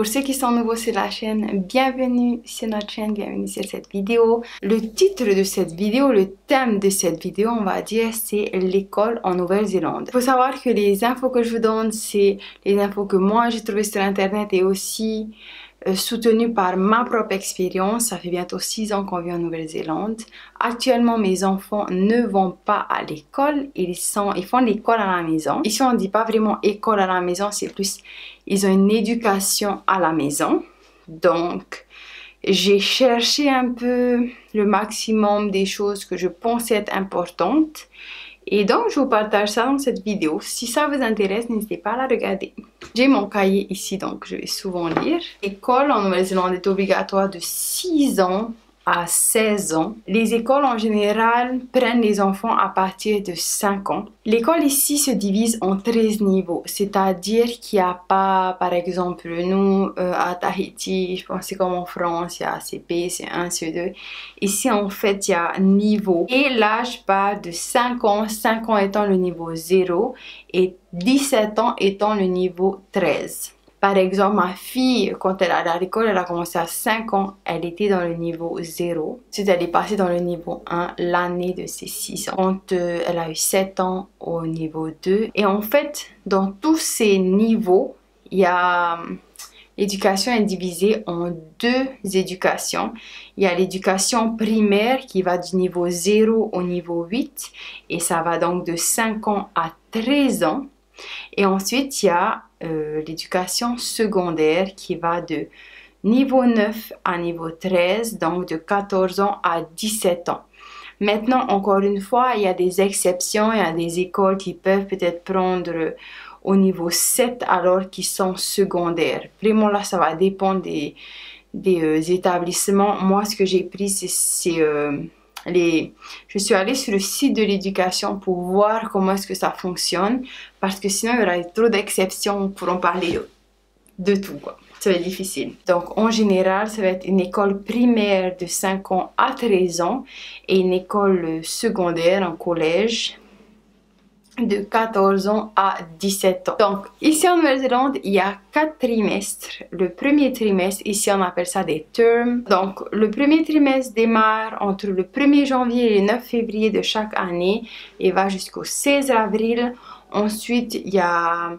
Pour ceux qui sont nouveaux sur la chaîne, bienvenue sur notre chaîne, bienvenue sur cette vidéo. Le titre de cette vidéo, le thème de cette vidéo, on va dire, c'est l'école en Nouvelle-Zélande. Il faut savoir que les infos que je vous donne, c'est les infos que moi j'ai trouvées sur internet et aussi soutenue par ma propre expérience. Ça fait bientôt 6 ans qu'on vit en Nouvelle-Zélande. Actuellement, mes enfants ne vont pas à l'école. Ils font l'école à la maison. Ici, on ne dit pas vraiment école à la maison, c'est plus, ils ont une éducation à la maison. Donc, j'ai cherché un peu le maximum des choses que je pensais être importantes. Et donc, je vous partage ça dans cette vidéo. Si ça vous intéresse, n'hésitez pas à la regarder. J'ai mon cahier ici, donc je vais souvent lire. L'école en Nouvelle-Zélande est obligatoire de 6 ans à 16 ans. Les écoles en général prennent les enfants à partir de 5 ans. L'école ici se divise en 13 niveaux, c'est-à-dire qu'il n'y a pas, par exemple, nous à Tahiti, je pense que c'est comme en France, il y a CP, C1, CE2. Ici, en fait, il y a niveau. Et l'âge part de 5 ans étant le niveau 0 et 17 ans étant le niveau 13. Par exemple, ma fille, quand elle allait à l'école, elle a commencé à 5 ans, elle était dans le niveau 0. Ensuite, elle est passée dans le niveau 1 l'année de ses 6 ans. Quand elle a eu 7 ans au niveau 2. Et en fait, dans tous ces niveaux, l'éducation est divisée en 2 éducations. Il y a l'éducation primaire qui va du niveau 0 au niveau 8. Et ça va donc de 5 ans à 13 ans. Et ensuite, il y a l'éducation secondaire qui va de niveau 9 à niveau 13, donc de 14 ans à 17 ans. Maintenant, encore une fois, il y a des exceptions, il y a des écoles qui peuvent peut-être prendre au niveau 7 alors qu'ils sont secondaires. Vraiment là, ça va dépendre des établissements. Moi, ce que j'ai pris, je suis allée sur le site de l'éducation pour voir comment est-ce que ça fonctionne, parce que sinon il y aurait trop d'exceptions pour en parler de tout, quoi. Ça va être difficile. Donc en général, ça va être une école primaire de 5 ans à 13 ans et une école secondaire, un collège, de 14 ans à 17 ans. Donc ici en Nouvelle-Zélande, il y a 4 trimestres. Le premier trimestre, ici on appelle ça des terms. Donc le premier trimestre démarre entre le 1er janvier et le 9 février de chaque année et va jusqu'au 16 avril. Ensuite, il y a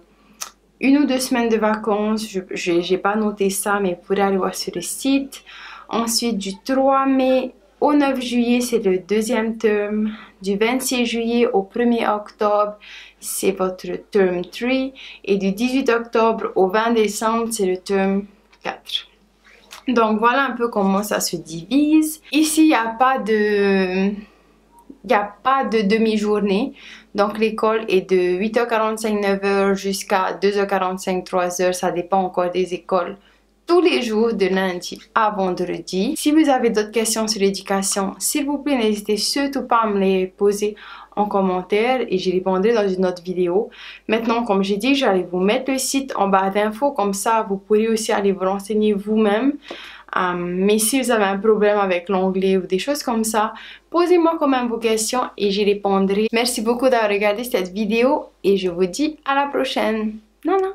1 ou 2 semaines de vacances. Je n'ai pas noté ça, mais vous pourrez aller voir sur le site. Ensuite, du 3 mai au 9 juillet, c'est le deuxième terme. Du 26 juillet au 1er octobre, c'est votre term 3. Et du 18 octobre au 20 décembre, c'est le term 4. Donc voilà un peu comment ça se divise. Ici, il n'y a pas de demi-journée. Donc l'école est de 8h45, 9h jusqu'à 2h45, 3h. Ça dépend encore des écoles. Tous les jours de lundi à vendredi. Si vous avez d'autres questions sur l'éducation, s'il vous plaît, n'hésitez surtout pas à me les poser en commentaire et j'y répondrai dans une autre vidéo. Maintenant, comme j'ai dit, j'allais vous mettre le site en barre d'infos, comme ça vous pourrez aussi aller vous renseigner vous-même. Mais si vous avez un problème avec l'anglais ou des choses comme ça, posez-moi quand même vos questions et j'y répondrai. Merci beaucoup d'avoir regardé cette vidéo et je vous dis à la prochaine. Nana.